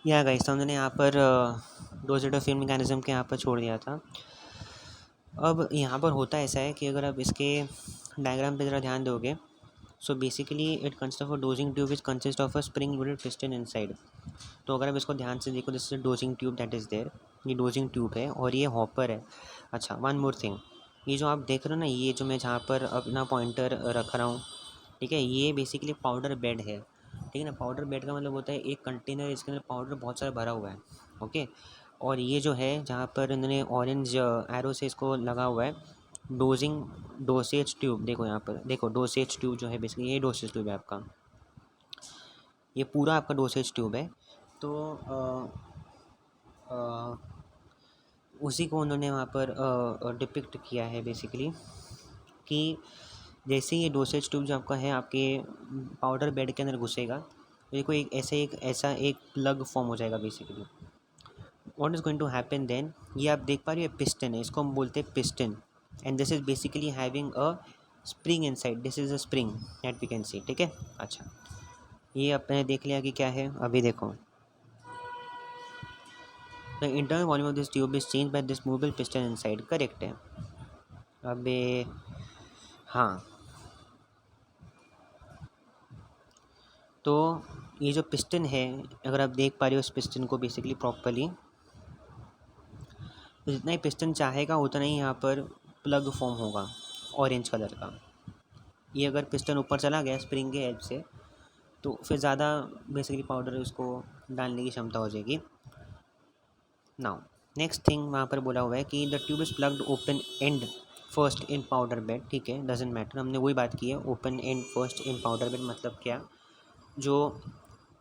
या गाइस, तो हमने यहाँ पर डोजेटर फिल्म मैकेनिज्म के यहाँ पर छोड़ दिया था। अब यहाँ पर होता ऐसा है कि अगर आप इसके डायग्राम पे ज़रा ध्यान दोगे, so basically it consist of a dosing tube which consist of a spring loaded piston inside. तो अगर आप इसको ध्यान से देखो, this is dosing tube that is there. ये डोजिंग ट्यूब है और ये हॉपर है। अच्छा, वन मोर थिंग, ये जो आप देख रहे हो ना, ये जो मैं जहाँ पर अपना पॉइंटर रख रहा हूँ, ठीक है, ये बेसिकली पाउडर बेड है। ठीक है ना, पाउडर बेड का मतलब होता है एक कंटेनर, इसके अंदर पाउडर बहुत सारा भरा हुआ है। ओके, और ये जो है जहाँ पर इन्होंने ऑरेंज एरो से इसको लगा हुआ है, डोजिंग डोसेज ट्यूब। देखो यहाँ पर, देखो डोसेज ट्यूब जो है बेसिकली ये डोसेज ट्यूब है आपका, ये पूरा आपका डोसेज ट्यूब है। तो अ, उसी को उन्होंने वहाँ पर डिपिक्ट किया है बेसिकली, कि जैसे ये डोसेज ट्यूब जो आपका है आपके पाउडर बेड के अंदर घुसेगा, तो ये कोई एक ऐसा एक प्लग फॉर्म हो जाएगा basically. What is going to happen then, ये आप देख पा रहे हो पिस्टन है, इसको हम बोलते हैं piston, and this is basically having a spring inside, this is a spring that we can see. ठीक है, अच्छा, ये आपने देख लिया कि क्या है। अभी देखो, the internal volume of this tube is change by this movable piston inside. Correct है। अबे हाँ, तो ये जो पिस्टन है, अगर आप देख पा रहे हो इस पिस्टन को बेसिकली प्रॉपरली, तो जितना ही पिस्टन चाहेगा उतना ही यहाँ पर प्लग फॉर्म होगा ऑरेंज कलर का। ये अगर पिस्टन ऊपर चला गया स्प्रिंग के हेल्प से, तो फिर ज़्यादा बेसिकली पाउडर उसको डालने की क्षमता हो जाएगी। नाउ नेक्स्ट थिंग वहाँ पर बोला हुआ है कि the tube is plugged open end first in powder bed. ठीक है, डजेंट मैटर, हमने वही बात की है। Open end first in powder bed मतलब क्या, जो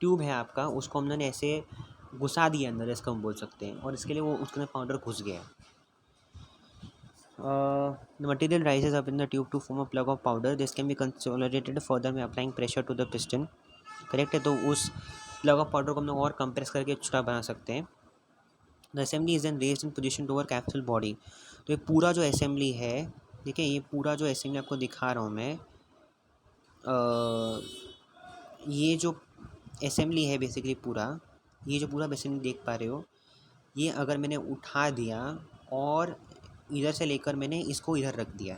ट्यूब है आपका उसको हमने ऐसे घुसा दिया अंदर, इसको हम बोल सकते हैं, और इसके लिए वो उसके अंदर पाउडर घुस गया। The material rises up in the tube to form a plug of powder. This can be consolidated further by applying pressure to the piston. Correct है, तो उस प्लग ऑफ पाउडर को हम लोग और कंप्रेस करके छोटा बना सकते हैं। The assembly is then raised in position to over capsule body. तो ये पूरा जो असेंबली है, देखिए ये पूरा जो असेंबली आपको दिखा रहा हूँ मैं, ये जो असेंबली है बेसिकली पूरा, ये जो पूरा असेंबली देख पा रहे हो, ये अगर मैंने उठा दिया और इधर से लेकर मैंने इसको इधर रख दिया,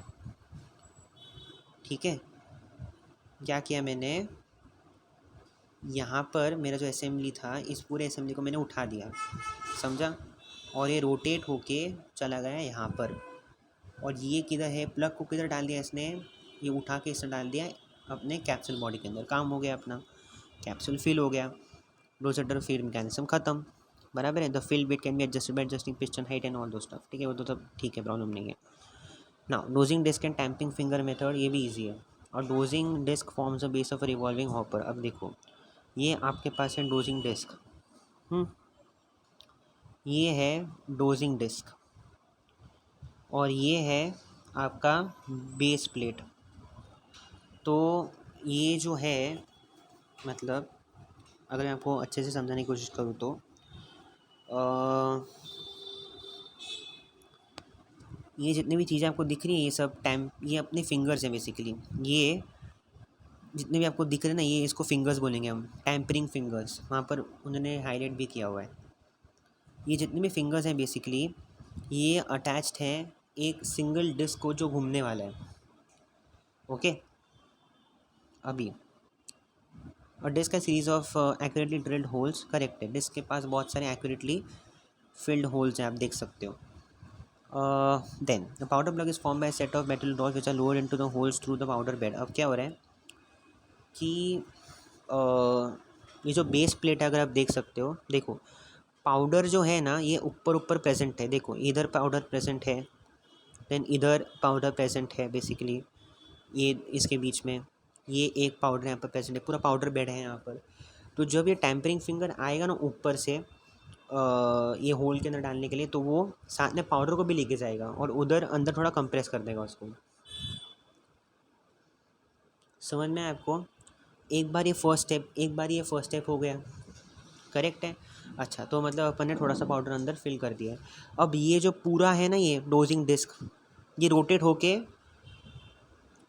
ठीक है, क्या किया मैंने, यहाँ पर मेरा जो असेंबली था इस पूरे असेंबली को मैंने उठा दिया, समझा, और ये रोटेट होके चला गया यहाँ पर। और ये किधर है, प्लग को किधर डाल दिया इसने, ये उठा के इसने डाल दिया अपने कैप्सूल बॉडी के अंदर। काम हो गया अपना, कैप्सूल फिल हो गया, रोटेटर फीड मैकेनिज्म खत्म। बराबर है। The fill bit can be adjusted by adjusting piston height and all those stuff. ठीक है, वो तो सब ठीक है, प्रॉब्लम नहीं है। Now dosing disc and tamping finger method, ये भी ईजी है। और dosing disc forms the base of revolving hopper. अब देखो, ये आपके पास है डोजिंग डिस्क, ये है डोजिंग डिस्क, और ये है आपका बेस प्लेट। तो ये जो है, मतलब अगर मैं आपको अच्छे से समझाने की कोशिश करूँ तो ये जितनी भी चीज़ें आपको दिख रही हैं, ये सब ये अपने फिंगर्स हैं बेसिकली। ये जितने भी आपको दिख रहे हैं ना, ये इसको फिंगर्स बोलेंगे हम, टैम्परिंग फिंगर्स, वहाँ पर उन्होंने हाईलाइट भी किया हुआ है। ये जितने भी फिंगर्स हैं बेसिकली, ये अटैच्ड हैं एक सिंगल डिस्क को जो घूमने वाला है। ओके, अभी और डिस्क का series of accurately drilled holes. Correct है, डिस्क के पास बहुत सारे एक्यूरेटली फिल्ड होल्स हैं, आप देख सकते हो। Then the powder plug is form by set of metal rods which are lowered into the holes through the powder bed. अब क्या हो रहा है कि ये जो बेस प्लेट है, अगर आप देख सकते हो, देखो पाउडर जो है ना, ये ऊपर ऊपर प्रेजेंट है। देखो इधर पाउडर प्रेजेंट है, देन इधर पाउडर प्रेजेंट है बेसिकली, ये इसके बीच में ये एक पाउडर यहाँ पर प्रेजेंट है, पूरा पाउडर बेड है यहाँ पर। तो जब ये टैम्परिंग फिंगर आएगा ना ऊपर से ये होल के अंदर डालने के लिए, तो वो साथ में पाउडर को भी लेके जाएगा और उधर अंदर थोड़ा कंप्रेस कर देगा उसको। समझ में आया आपको? एक बार ये फर्स्ट स्टेप हो गया, करेक्ट है। अच्छा, तो मतलब अपन ने थोड़ा सा पाउडर अंदर फिल कर दिया है। अब ये जो पूरा है ना, ये डोजिंग डिस्क, ये रोटेट होके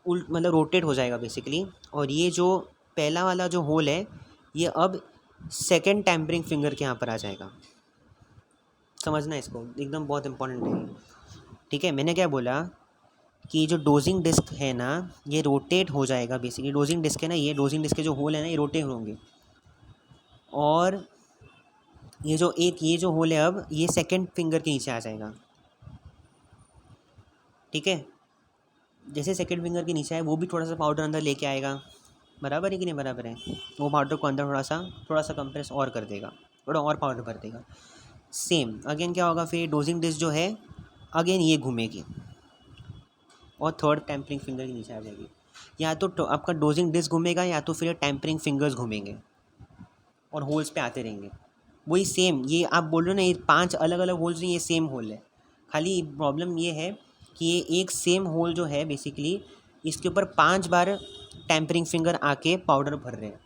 मतलब रोटेट हो जाएगा बेसिकली। और ये जो पहला वाला जो होल है, ये अब सेकेंड टैम्परिंग फिंगर के यहाँ पर आ जाएगा। समझना इसको, एकदम बहुत इंपॉर्टेंट है। ठीक है, मैंने क्या बोला कि जो डोजिंग डिस्क है ना ये रोटेट हो जाएगा। बेसिकली डोजिंग डिस्क है ना, ये डोजिंग डिस्क के जो होल है ना ये रोटेट होंगे, और ये जो होल है अब ये सेकंड फिंगर के नीचे आ जाएगा। ठीक है, जैसे सेकंड फिंगर के नीचे आए वो भी थोड़ा सा पाउडर अंदर लेके आएगा। बराबर है कि नहीं बराबर है? वो पाउडर को अंदर थोड़ा सा कंप्रेस और कर देगा, थोड़ा और पाउडर भर देगा। सेम अगेन क्या होगा फिर, डोजिंग डिस्क जो है अगेन ये घूमेगी और थर्ड टैम्परिंग फिंगर के नीचे आ जाएगी। या तो आपका डोजिंग डिस्क घूमेगा या तो फिर टैम्परिंग फिंगर्स घूमेंगे और होल्स पे आते रहेंगे। वही सेम, ये आप बोल रहे हो ना ये 5 अलग अलग होल्स नहीं, ये सेम होल है। खाली प्रॉब्लम ये है कि ये एक सेम होल जो है बेसिकली इसके ऊपर 5 बार टैम्परिंग फिंगर आके पाउडर भर रहे हैं।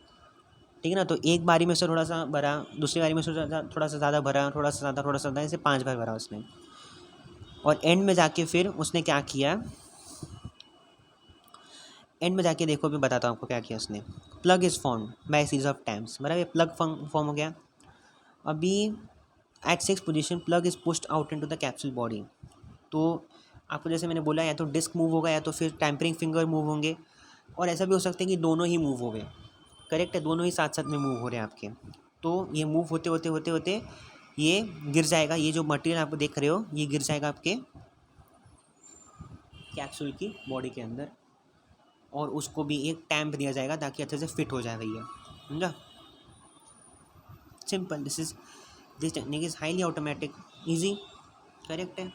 ठीक है ना, तो एक बारी में से थोड़ा सा भरा, दूसरी बारी में से थोड़ा सा ज़्यादा भरा, थोड़ा सा ज़्यादा, ऐसे 5 बार भरा उसने। और एंड में जाके फिर उसने क्या किया, एंड में जाके देखो, मैं बताता हूँ आपको क्या किया उसने। Plug is form by series of times, बराबर, ये प्लग फॉर्म हो गया। अभी at 6 position plug is pushed out into the capsule body. तो आपको जैसे मैंने बोला या तो डिस्क मूव होगा या तो फिर टैम्परिंग फिंगर मूव होंगे, और ऐसा भी हो सकता है कि दोनों ही मूव हो गए। करेक्ट है, दोनों ही साथ साथ में मूव हो रहे हैं आपके। तो ये मूव होते होते होते होते ये गिर जाएगा, ये जो मटेरियल आप देख रहे हो ये गिर जाएगा आपके कैप्सूल की बॉडी के अंदर, और उसको भी एक टैम्प दिया जाएगा ताकि अच्छे से फिट हो जाए भैया। समझा? Simple, this technique is highly automatic, easy. Correct है।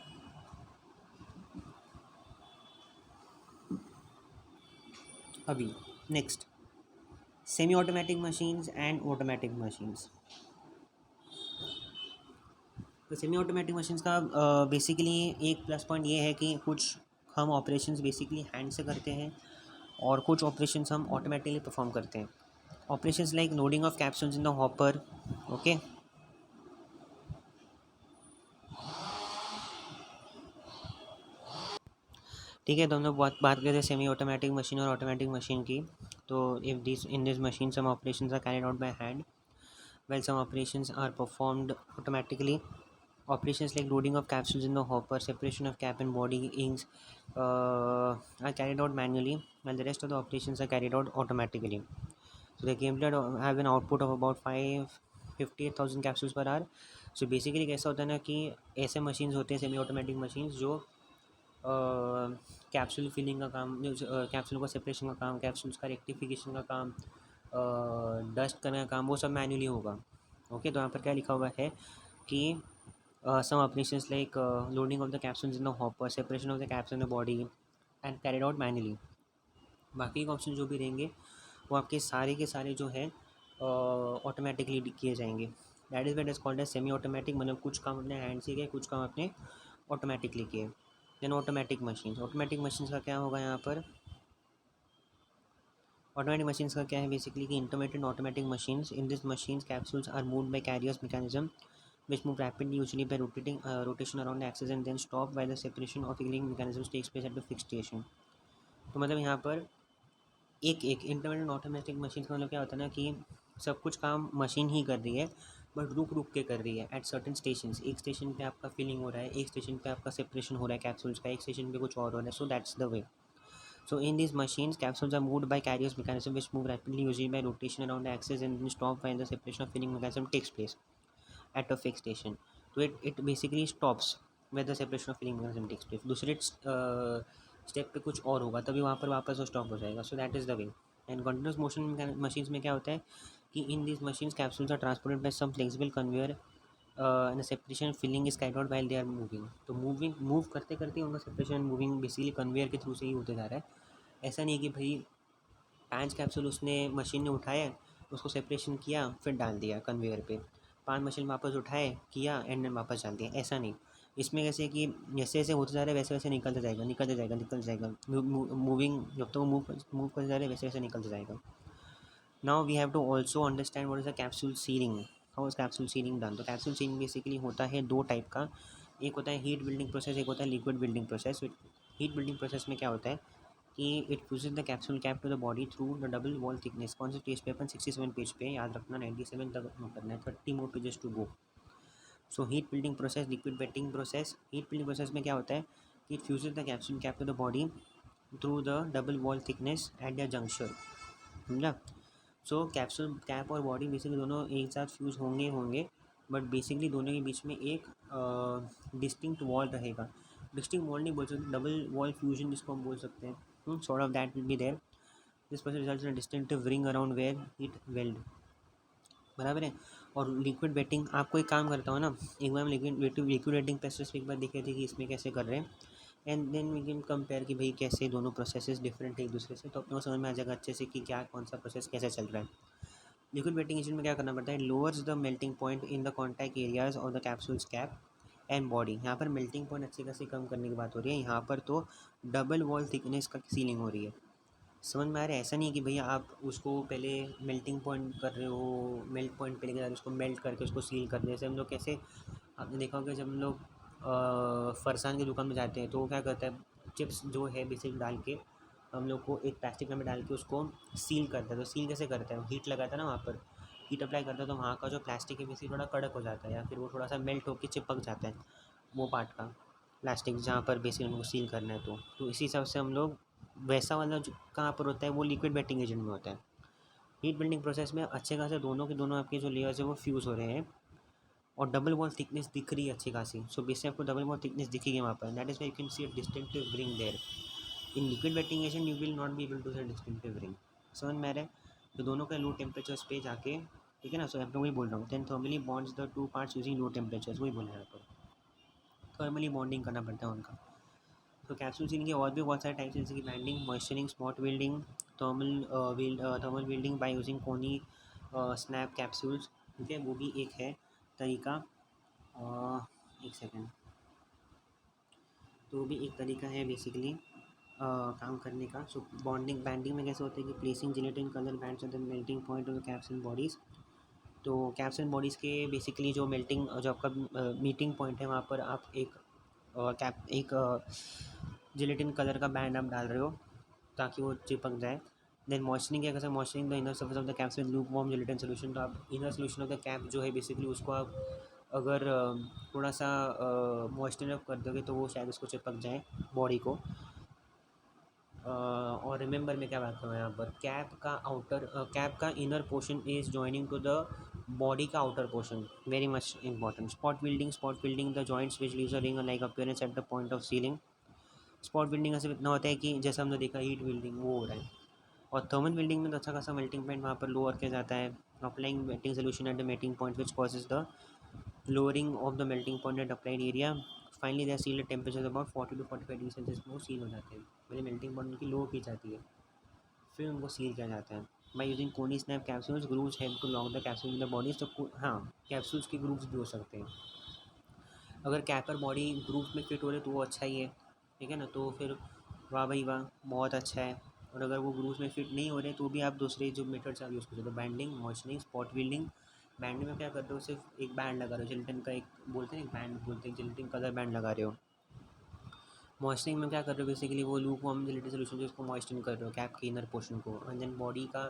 अभी next, semi automatic machines and automatic machines. तो सेमी ऑटोमेटिक मशीन्स का बेसिकली एक प्लस पॉइंट ये है कि कुछ हम ऑपरेशंस बेसिकली हैंड से करते हैं और कुछ ऑपरेशंस हम ऑटोमेटिकली परफॉर्म करते हैं। Operations like loading of capsules in the hopper. Okay, ठीक है, तो हम लोग बात करते हैं सेमी ऑटोमेटिक मशीन और ऑटोमेटिक मशीन की। तो if this in this machine some operations are carried out by hand, while some operations are performed automatically. Operations like loading of capsules in the hopper, separation of cap and body inks are carried out manually, while the rest of the operations are carried out automatically. So the gameplay have an output of about 58,000 capsules per hour. So basically कैसा होता है ना कि ऐसे machines होते हैं semi automatic machines जो capsule filling का काम, कैप्सूल का सेपरेशन का काम, कैप्सूल्स का रेक्टिफिकेशन का काम, डस्ट करने का काम, वो सब मैन्युअली होगा। ओके, तो यहाँ पर क्या लिखा हुआ है कि some operations like loading of the capsules in the hopper, separation of the capsule in the body and carried out manually. बाकी के ऑप्शन जो भी रहेंगे वो आपके सारे के सारे जो है ऑटोमेटिकली किए जाएंगे। That is what is called as semi automatic, मतलब कुछ काम अपने हैंड से किए, कुछ काम अपने ऑटोमेटिकली किए। देन ऑटोमेटिक मशीन्स का क्या होगा यहाँ पर, ऑटोमेटिक मशीन्स का क्या है बेसिकली कि intermediate automatic machines, in this machines capsules are moved by carriers mechanism which move rapidly usually by rotation around the axis and then stop while the separation of healing mechanisms takes place at the fixed station. तो मतलब यहाँ पर एक एक intermediate automatic machine का मतलब क्या होता है ना कि सब कुछ काम मशीन ही कर रही है, बट रुक रुक के कर रही है एट सर्टन स्टेशन। एक स्टेशन पे आपका फिलिंग हो रहा है, एक स्टेशन पे आपका सेपरेशन हो रहा है कैप्सूल्स का, एक स्टेशन पे कुछ और हो रहा है। So that's the way. So in these machines, capsules are moved by carriers mechanism which move rapidly usually by rotation around the axis and then stop when the separation of filling mechanism takes place at a fixed station. So it basically stops where the separation of filling mechanism takes place. दूसरे step पे कुछ और होगा तभी वहाँ पर वापस वो स्टॉप हो जाएगा। So that is the way. And continuous motion machines में क्या होता है कि in this machines capsules are transported by some flexible conveyor and separation filling is carried out while they are moving. तो मूव करते करते उनका सेपरेशन मूविंग बेसिकली कन्वेयर के थ्रू से ही होते जा रहा है। ऐसा नहीं कि भाई 5 कैप्सूल उसने मशीन ने उठाया, उसको सेपरेशन किया, फिर डाल दिया कन्वेयर पे, 5 मशीन वापस उठाए, किया, एंड में वापस डाल दिया, ऐसा नहीं। इसमें कैसे कि जैसे जैसे होते जा रहा है वैसे वैसे निकलता जाएगा, निकलता जाएगा, निकलता जाएगा, मूविंग जब तक वो मूव करते जा रहे हैं वैसे वैसे निकलता जाएगा। Now we have to also understand what is the capsule sealing. How is capsule sealing done? तो कैप्सूल सीलिंग बेसिकली होता है 2 टाइप का। एक होता है हीट बिल्डिंग प्रोसेस, एक होता है liquid building process. Heat building process में क्या होता है कि it fuses the capsule cap to the body through the double wall thickness. कौन से पेज पे? अपन 67 पेज पे, याद रखना 97 तक करना है, 30 more pages to go. So heat building process, liquid wetting process. Heat building process में क्या होता है कि it fuses the capsule cap to the body through the double wall thickness at the junction, समझा? सो कैप्सूल कैप और body basically दोनों एक साथ फ्यूज़ होंगे बट बेसिकली दोनों के बीच में एक डिस्टिंक्ट वॉल रहेगा। डिस्टिंक्ट वॉल नहीं बोल सकते, डबल वॉल फ्यूजन जिसको हम बोल सकते हैं, sort of that will be there. This process results in distinctive ring around where it weld, बराबर है। और लिक्विड वेटिंग, आपको एक काम करता हूँ ना, एक बार हम लिक्विड वेटिंग प्रोसेस एक बार देखे थे कि इसमें कैसे कर रहे हैं, and then we can compare कि भाई कैसे दोनों प्रोसेसेस डिफरेंट है एक दूसरे से, तो अपने को समझ में आ जाएगा अच्छे से कि क्या कौन सा प्रोसेस कैसे चल रहा है। लिक्विड वेटिंग एजेंट में क्या करना पड़ता है? Lowers the melting point in the contact areas of the capsules cap and body. यहाँ पर मेल्टिंग पॉइंट अच्छी खासी कम करने की बात हो रही है, यहाँ पर तो डबल वॉल थिकनेस का सीलिंग हो रही है। समझ में आ रहा है? ऐसा नहीं है कि भैया आप उसको पहले मेल्टिंग पॉइंट कर रहे हो, मेल्ट पॉइंट पे लेके जा रहे हो, उसको मेल्ट करके उसको सील कर रहे हो। जैसे हम लोग कैसे, आपने देखा होगा जब हम लोग फरसान की दुकान में जाते हैं तो वो क्या करता है, चिप्स जो है बेसिक डाल के हम लोग को एक प्लास्टिक में डाल के उसको सील करता है। तो सील कैसे करता है? हीट लगाता है ना, वहाँ पर हीट अप्लाई करता है तो वहाँ का जो प्लास्टिक है बेसिक थोड़ा कड़क हो जाता है, या फिर वो थोड़ा सा मेल्ट होकर चिपक जाता है वो पार्ट का प्लास्टिक जहाँ पर बेसिक हमको सील करना है। तो इसी हिसाब से हम लोग वैसा वाला जो कहाँ पर होता है वो लिक्विड वेटिंग एजेंट में होता है। हीट बिल्डिंग प्रोसेस में अच्छे खासे दोनों के दोनों आपके जो लेयर्स है वो फ्यूज़ हो रहे हैं और डबल वॉल थिकनेस दिख रही है अच्छी खासी। सो बेसिक आपको डबल वॉल थिकनेस दिखेगी वहाँ पर, that is why you can see a distinctive ring there. In liquid wetting agent you will not be able to see distinctive ring. समझ में आ रहा है? तो दोनों का लो टेम्परेचर्स पे जाके, ठीक है ना, सो मैं वही बोल रहा हूँ, then thermally bonds the two parts using low temperatures, वही बोला है यहाँ पर, थर्मली बॉन्डिंग करना पड़ता है उनका। तो कैप्सूल सीलिंग के और भी बहुत सारे टाइप्स हैं, जैसे कि banding, moistening, spot welding, thermal welding by using कोनी स्नैप कैप्सूल्स, ठीक है, वो भी एक है तरीका। एक सेकेंड, तो वो भी एक तरीका है बेसिकली काम करने का। सो बॉन्डिंग बैंडिंग में कैसे होता है कि placing gelatin colour bands eight the melting point of the caps and bodies. तो कैप्स एंड बॉडीज़ के बेसिकली जो मेल्टिंग जो आपका मीटिंग पॉइंट है वहाँ पर आप एक जिलेटिन कलर का बैंड आप डाल रहे हो ताकि वो चिपक जाए। देन मॉइस्चरिंग क्या कर सकते हैं? Moistening the inner surface of the caps with lukewarm gelatin solution. तो आप inner solution of the cap जो है बेसिकली उसको आप अगर थोड़ा सा मॉइस्चर अप कर दोगे तो वो शायद उसको चिपक जाए बॉडी को। और रिमेंबर मैं क्या बात कर रहा हूँ यहाँ पर, कैप का inner portion is joining to the body का outer portion, very much important. Spot building the joints which leaves a ring like appearance at the point of sealing. Spot building का सिर्फ इतना होता है कि जैसा हमने देखा हीट बिल्डिंग वो हो रहा है, और थर्मल बिल्डिंग में तो अच्छा खासा मेल्टिंग पॉइंट वहाँ पर लोअर किया जाता है, applying melting solution at the melting point which causes the lowering of the melting point at applied area. Finally they seal temperature about 40 to 45 degree Celsius में वो सील हो जाते हैं। पहले मेल्टिंग पॉइंट उनकी लो की जाती है, फिर उनको सील किया जाता है बाई यूजिंग कोनी snap capsules. Grooves help to lock the capsule in the body. तो हाँ, कैप्सूल्स के ग्रूव्स भी हो सकते हैं। अगर कैपर बॉडी ग्रूव्स में फिट हो रहे तो वो अच्छा ही है, ठीक है ना, तो फिर वाह भाई वाह, बहुत अच्छा है। और अगर वो ग्रूव्स में फिट नहीं हो रहे तो भी आप दूसरे जो मेथड्स आप यूज़ कर सकते हो, bending, moistening, spot welding. Bending में क्या करते हो? सिर्फ एक बैंड लगा रहे हो, जिलेटिन का एक बोलते हैं, एक बैंड बोलते हैं, जिलेटिन कलर बैंड लगा रहे हो। मॉइस्चरिंग में क्या कर रहे हो? बेसिकली वो लूक वार्म जिलेटिन सोल्यूशन जिसको मॉइस्चरिंग कर रहे हो कैप के इनर पोर्शन को, एंड देन बॉडी का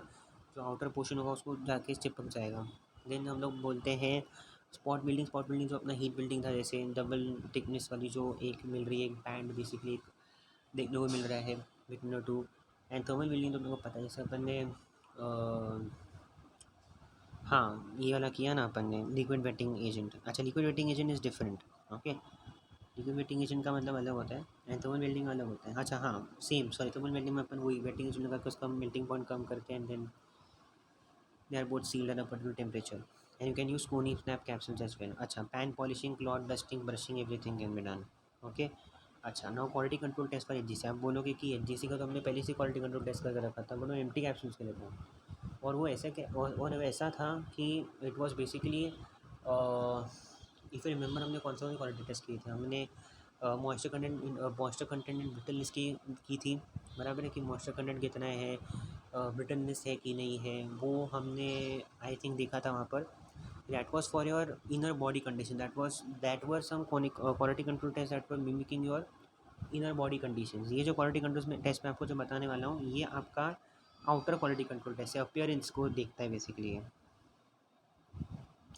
जो आउटर पोर्शन होगा उसको जाके चिपक जाएगा। देन हम लोग बोलते हैं स्पॉट बिल्डिंग जो अपना हीट बिल्डिंग था, जैसे डबल थिकनेस वाली जो एक मिल रही है, एक बैंड बेसिकली देखने को मिल रहा है between the two. And thermal building तो मेरे को पता है, जैसे अपन ने हाँ ये वाला किया ना अपन ने, लिक्विड वेटिंग एजेंट। अच्छा, liquid wetting agent is different, okay. Liquid wetting agent का मतलब अलग होता है एंड थर्मल वेल्डिंग अलग होता है। अच्छा हाँ, सेम, सॉरी, थर्मल वेल्डिंग में अपन वही वेटिंग एजेंट लगा के उसका मेल्टिंग पॉइंट कम करते हैं, and then they are both sealed at a particular temperature and you can use Coni snap capsules as well. अच्छा, pan polishing, cloth dusting, brushing, everything can be done, okay. अच्छा, now quality control test for HGC. आप बोलोगे कि एचजीसी का तो हमने पहले से क्वालिटी कंट्रोल टेस्ट करके रखा था, बोलो एम्प्टी कैप्सूल्स के लिए था, और वो ऐसे क्या, और ऐसा था कि it was basically if you remember हमने कौन सा क्वालिटी टेस्ट की थी, हमने मॉइस्चर कंटेंट इन ब्रिटलनेस की थी, बराबर है, कि मॉइस्चर कंटेंट कितना है, ब्रिटलनेस है कि नहीं है, वो हमने आई थिंक देखा था वहाँ पर। That was for your inner body condition, that were some quality control test that were mimicking your inner body conditions. ये जो क्वालिटी कंट्रोल टेस्ट में आपको जो बताने वाला हूँ ये आपका आउटर क्वालिटी कंट्रोल टेस्ट है, अपीयरेंस को देखता है बेसिकली है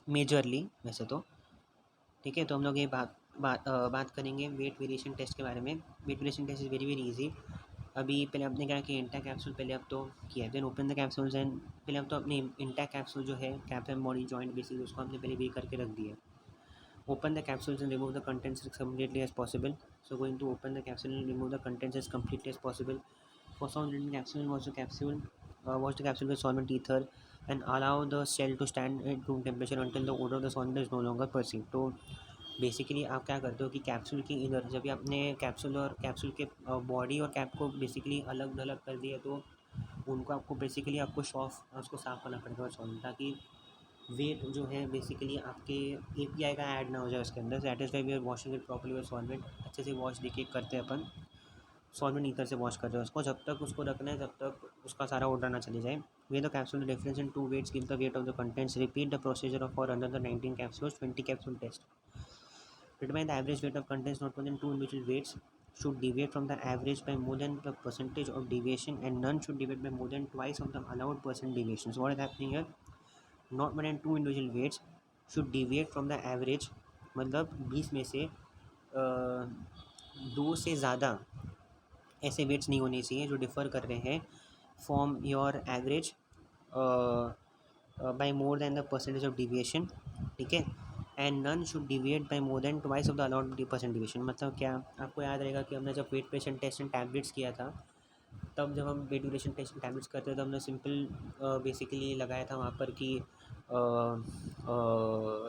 मेजरली वैसे तो। ठीक है, तो हम लोग ये बात करेंगे वेट वेरिएशन टेस्ट के बारे में। Weight variation test is very very easy. अभी पहले आपने क्या कि इंटा कैप्सूल पहले अब तो किया, then open the capsules and पहले अब तो अपने इंटा कैप्सूल जो है cap and body joint basically उसको हमने पहले भी करके रख दिया। Open the capsules and remove the contents as completely as possible. So going to open the capsule and remove the contents as completely as possible. For some reason capsule wash the capsule with solvent ether and allow the cell to stand at room temperature until the odor of the solvent is no longer perceived. तो basically आप क्या करते हो कि capsule की इधर जब भी आपने कैप्सूल और कैप्सूल के बॉडी और कैप को बेसिकली अलग अलग कर दिया तो उनको आपको बेसिकली आपको उसको साफ़ करना पड़ेगा सॉल्वेंट, ताकि वेट जो है बेसिकली आपके एपीआई का ऐड ना हो जाए उसके अंदर। That is why we are washing it properly with solvent. अच्छे से वॉश देखिए करते हैं अपन, सॉल्वेंट ईथर से वॉश कर रहे हैं उसको, जब तक उसको रखना है जब तक उसका सारा ऑर्डर ना चले जाए। Weigh the capsule difference in two weights give the weight of the contents. Repeat the procedure of for under the 19 capsules 20 capsule test. Determine the average weight of contents not more than two individual weights should deviate from the average by more than the percentage of deviation and none should deviate by more than twice of the allowed percent deviation. So what is happening here? Not more than two individual weights should deviate from the average, मतलब 20 में से दो से ज़्यादा ऐसे weights नहीं होने चाहिए जो डिफ़र कर रहे हैं from your average by more than the percentage of deviation. ठीक है, and none should deviate by more than twice of the allowed percent deviation. मतलब क्या, आपको याद रहेगा कि हमने जब weight variation test and tablets किया था तब जब हम weight variation test and tablets करते थे तो हमने सिंपल बेसिकली लगाया था वहाँ पर कि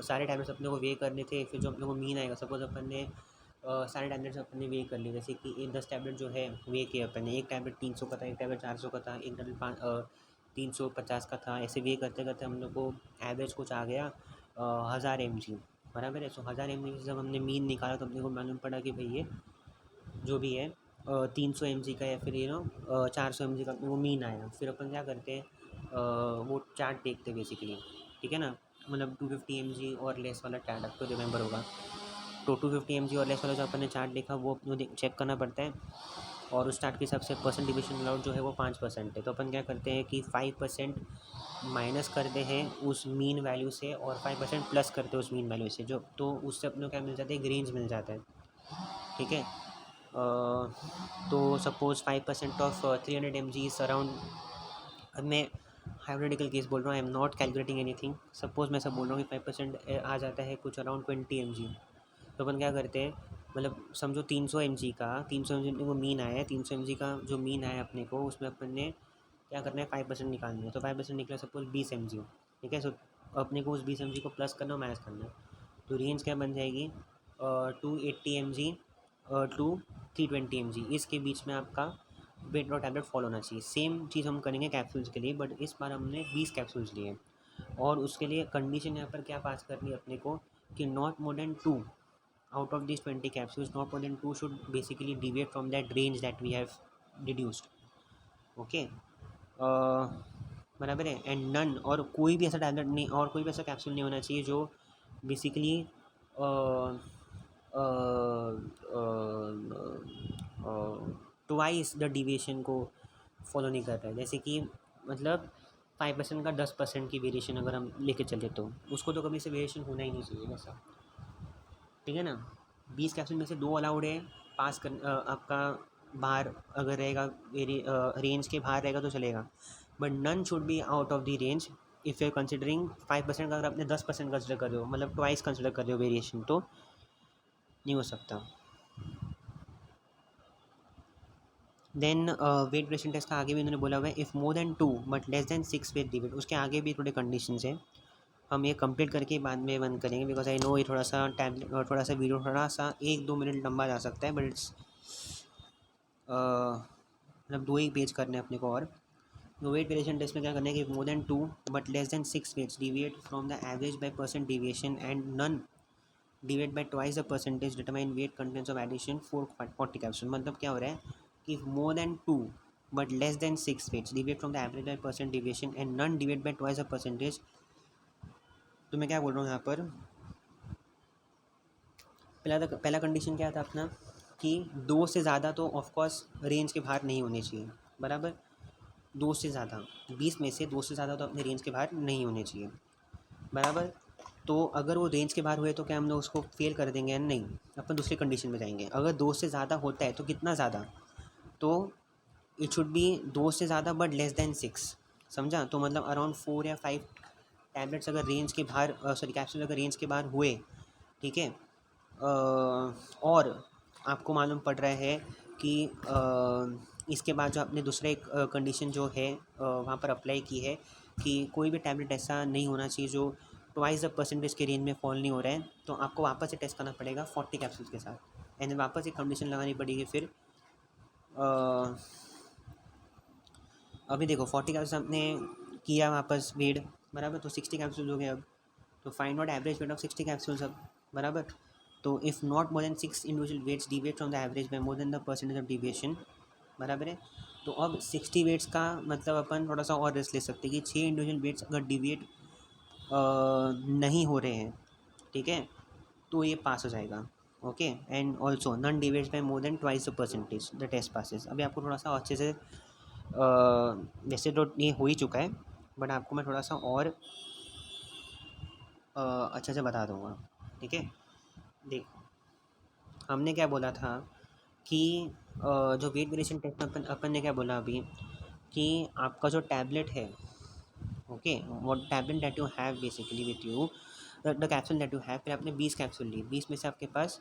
सारे टैबलेट्स अपने को वे करने थे, फिर जो अपने को मीन आएगा सपोज अपन ने सारे टैबलेट्स अपन ने वे कर लिए, जैसे कि 10 टैबलेट जो है वे किए अपन ने, एक टैबलेट 300 का था, एक टैबलेट 400 का था, एक टैबलेट 350 का था। ऐसे वे करते करते हम लोग को एवरेज कुछ आ गया 1000 mg, बराबर है। सो 1000 mg से जब हमने मीन निकाला तो अपने को मालूम पड़ा कि भाई ये जो भी है 300 mg का या फिर 400 mg का अपने को मीन आया। फिर अपन क्या करते हैं वो चार्ट देखते बेसिकली, ठीक है ना, मतलब 250 mg और लेस वाला चार्ट आपको रिमेंबर होगा। तो 250 mg और लेस वाला जो अपन ने चार्ट देखा वो अपने चेक करना पड़ता है, और उस चार्ट के हिसाब से परसेंट डिविएशन अलाउड जो है वो 5% है। तो अपन क्या करते हैं कि 5% माइनस करते हैं उस मीन वैल्यू से और 5% प्लस करते हैं उस मीन वैल्यू से, जो तो उससे अपने को क्या मिल जाता है, एक रेंज मिल जाता है। ठीक है, तो suppose 5% of 300 mg is around, अब मैं हाइपोथेटिकल केस बोल रहा हूँ, I am not calculating anything. Suppose मैं सब बोल रहा हूँ कि 5% आ जाता है कुछ अराउंड 20 mg। तो अपन क्या करते हैं, मतलब समझो 300 mg का 300 mg को मीन आया है, 300 mg का जो मीन आया अपने को उसमें अपन ने क्या करना है 5% निकालना है। तो 5% निकला सपोज 20 mg। ठीक है, सो अपने को उस 20 mg को प्लस करना और माइनस करना है। तो रेंज क्या बन जाएगी 280 mg टू 320 mg, इसके बीच में आपका वेट लॉस टैबलेट फॉलो होना चाहिए। सेम चीज़ हम करेंगे कैप्सूल्स के लिए, बट इस बार हमने 20 कैप्सूल्स लिए और उसके लिए कंडीशन यहाँ पर क्या पास करनी है अपने को कि not more than 2 out of these 20 capsules, not more than 2 should basically deviate from that range that we have deduced. Okay, बराबर है। एंड नन, और कोई भी ऐसा टैबलेट नहीं और कोई भी ऐसा कैप्सूल नहीं होना चाहिए जो बेसिकली ट्वाइस द डिविएशन को फॉलो नहीं कर रहा है। जैसे कि मतलब 5% का 10% की वेरिएशन अगर हम लेके चले तो उसको तो कभी से वेरिएशन होना ही नहीं चाहिए वैसा। ठीक है ना, 20 कैप्सूल में से 2 अलाउड है, पास कर आपका बाहर अगर रहेगा रेंज के बाहर रहेगा तो चलेगा, but none should be out of the range. If you considering 5% का अगर आपने 10% कंसिडर कर रहे हो, मतलब ट्वाइस कंसिडर कर रहे हो वेरिएशन, तो नहीं हो सकता। देन वेट वेरिएशन टेस्ट का आगे भी उन्होंने बोला हुआ है, if more than 2 but less than 6 weight deviate, उसके आगे भी थोड़े कंडीशंस हैं। हम ये कंप्लीट करके बाद में बंद करेंगे, बिकॉज आई नो ये थोड़ा सा वीडियो थोड़ा सा 1-2 मिनट लंबा जा सकता है, बट इट्स मतलब 2 ही पेज करने हैं अपने को। और तो वेट वेरिएशन टेस्ट में क्या करना है कि more than 2 but less than 6 weights deviate from the average by percent deviation and none divide by twice the percentage determine weight contents of addition 40 capsule. मतलब क्या हो रहा है कि more than 2 but less than 6 weights deviate from the average by percent deviation and none divide by twice the percentage. तो मैं क्या बोल रहा हूँ यहाँ पर, पहला कंडीशन क्या था अपना कि 2 से ज़्यादा तो ऑफ कोर्स रेंज के बाहर नहीं होने चाहिए, बराबर। 2 से ज़्यादा, 20 में से 2 से ज़्यादा तो अपने रेंज के बाहर नहीं होने चाहिए, बराबर। तो अगर वो रेंज के बाहर हुए तो क्या हम लोग उसको फेल कर देंगे या नहीं, अपन दूसरी कंडीशन में जाएंगे। अगर 2 से ज़्यादा होता है तो कितना ज़्यादा, तो इट शुड बी 2 से ज़्यादा बट लेस देन 6, समझा। तो मतलब अराउंड 4 या 5 टैबलेट्स अगर रेंज के बाहर, सॉरी कैप्सूल अगर रेंज के बाहर हुए, ठीक है। और आपको मालूम पड़ रहा है कि इसके बाद जो आपने दूसरा एक कंडीशन जो है वहाँ पर अप्लाई की है कि कोई भी टैबलेट ऐसा नहीं होना चाहिए जो ट्वाइस द परसेंटेज के रेंज में फॉल नहीं हो रहा है, तो आपको वापस से टेस्ट करना पड़ेगा 40 कैप्सूल्स के साथ, एंड वापस एक कंडीशन लगानी पड़ेगी फिर। अभी देखो 40 कैप्सूल आपने किया वापस वेट, बराबर, तो 60 कैप्सूल हो गए अब। तो find out average weight of 60 capsules अब, बराबर। तो if not more than 6 individual weights deviate from the average by more than the percentage of deviation, बराबर है। तो अब 60 वेट्स का मतलब अपन थोड़ा सा और रिस्क ले सकते हैं कि 6 इंडिविजुअल वेट्स अगर डिविएट नहीं हो रहे हैं, ठीक है, तो ये पास हो जाएगा, okay. And also none deviates by more than twice the percentage, the test passes. अभी आपको थोड़ा सा अच्छे से वैसे तो ये हो ही चुका है, बट आपको मैं थोड़ा सा और अच्छे से बता दूंगा, ठीक है। देखो हमने क्या बोला था कि जो वेट वेरिएशन टेस्ट में अपन ने क्या बोला अभी, कि आपका जो टैबलेट है, okay, what tablet that you have basically with you, the capsule that you have, फिर आपने 20 कैप्सूल ली, 20 में से आपके पास,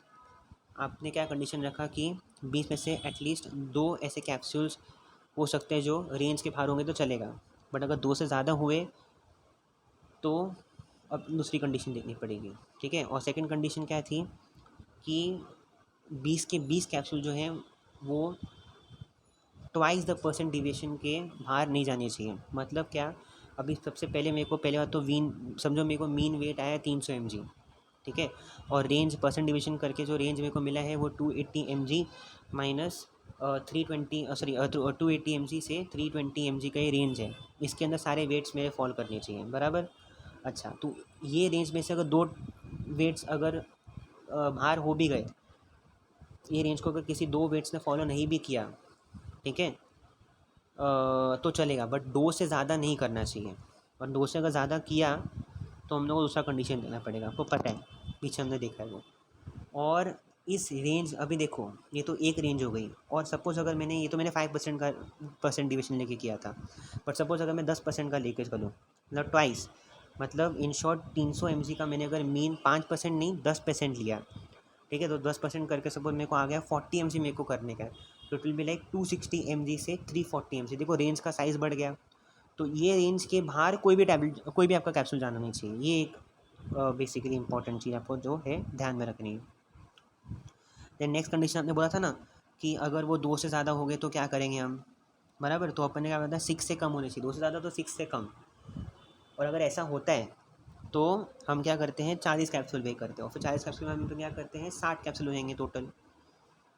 आपने क्या कंडीशन रखा कि 20 में से एटलीस्ट 2 ऐसे कैप्सूल्स हो सकते हैं जो रेंज के बाहर होंगे तो चलेगा, बट अगर 2 से ज़्यादा हुए तो अब दूसरी कंडीशन देखनी पड़ेगी, ठीक है। और सेकंड कंडीशन क्या थी कि 20 के 20 कैप्सूल जो हैं वो ट्वाइस द परसेंट डिविएशन के बाहर नहीं जाने चाहिए। मतलब क्या, अभी सबसे पहले मेरे को पहले बात तो समझो मेरे को मीन वेट आया 300 mg, ठीक है, और रेंज परसेंट डिविएशन करके जो रेंज मेरे को मिला है वो 280 mg माइनस 320, सॉरी 280 mg से 320 mg का ये रेंज है। इसके अंदर सारे वेट्स मेरे फॉल करने चाहिए, बराबर। अच्छा, तो ये रेंज में से अगर 2 वेट्स अगर बाहर हो भी गए, ये रेंज को अगर किसी 2 वेट्स ने फॉलो नहीं भी किया, ठीक है, तो चलेगा, बट 2 से ज़्यादा नहीं करना चाहिए। और 2 से अगर ज़्यादा किया तो हम लोग को दूसरा कंडीशन देना पड़ेगा, आपको पता है, पीछे हमने देखा है वो। और इस रेंज, अभी देखो ये तो एक रेंज हो गई, और सपोज़ अगर मैंने, ये तो मैंने 5% का परसेंट डिविएशन लेके किया था, बट सपोज़ अगर मैं 10% का लेके चलूँ, मतलब ट्वाइस, मतलब इन शॉर्ट 300 mg का मैंने अगर मीन 5% नहीं 10% लिया, ठीक है, तो 10% करके सपोज मेरे को आ गया 40 mg मेरे को करने का है, तो it will be like 260 mg से 340 mg। देखो रेंज का साइज़ बढ़ गया, तो ये रेंज के बाहर कोई भी टैबलेट, कोई भी आपका कैप्सूल जाना नहीं चाहिए। ये एक बेसिकली इंपॉर्टेंट चीज़ आपको जो है ध्यान में रखनी है। देन नेक्स्ट कंडीशन आपने बोला था ना कि अगर वो 2 से ज़्यादा हो गए तो क्या करेंगे हम, बराबर। तो अपन ने क्या बताया, 6 से कम होने चाहिए, 2 से ज़्यादा तो 6 से कम। और अगर ऐसा होता है तो हम क्या करते हैं, 40 कैप्सूल वे करते हैं, और फिर 40 कैप्सूल में हम क्या करते हैं, 60 कैप्सूल हो जाएंगे टोटल,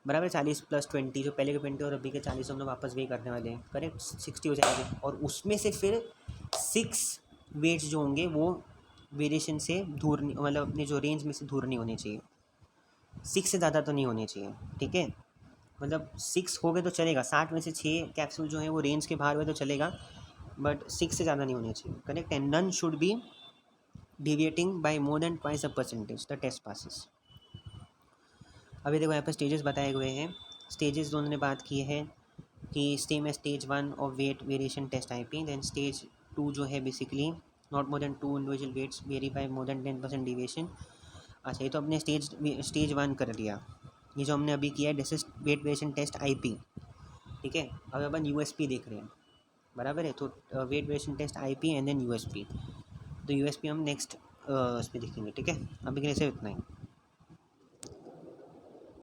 बराबर। 40 + 20, जो पहले के 20 और अभी के 40 हम लोग वापस वे करने वाले हैं, करेक्ट, 60 हो जाएंगे। और उसमें से फिर 6 वेट्स जो होंगे वो वेरिएशन से दूर नहीं, मतलब अपने जो रेंज में से दूर नहीं होने चाहिए, 6 से ज़्यादा तो नहीं होने चाहिए, ठीक है। मतलब 6 हो गए तो चलेगा, 60 में से 6 कैप्सूल जो हैं वो रेंज के बाहर हुए तो चलेगा, बट 6 से ज़्यादा नहीं होने चाहिए, correct. And none should be deviating by more than twice the percentage the test passes. अभी देखो यहाँ पर स्टेजेस बताए हुए हैं, स्टेजेस दोनों ने बात की है कि सेम है स्टेज 1 और weight variation test IP, then stage 2 जो है basically not more than 2 individual weights vary by more than 10% deviation. अच्छा, ये तो अपने स्टेज 1 कर लिया। ये जो हमने अभी किया है this is weight variation test IP, ठीक है। अब अपन USP देख रहे हैं, बराबर है। तो weight variation test IP and then USP, तो USP हम नेक्स्ट उस पर देखेंगे, ठीक है। अभी के लिए सिर्फ इतना ही।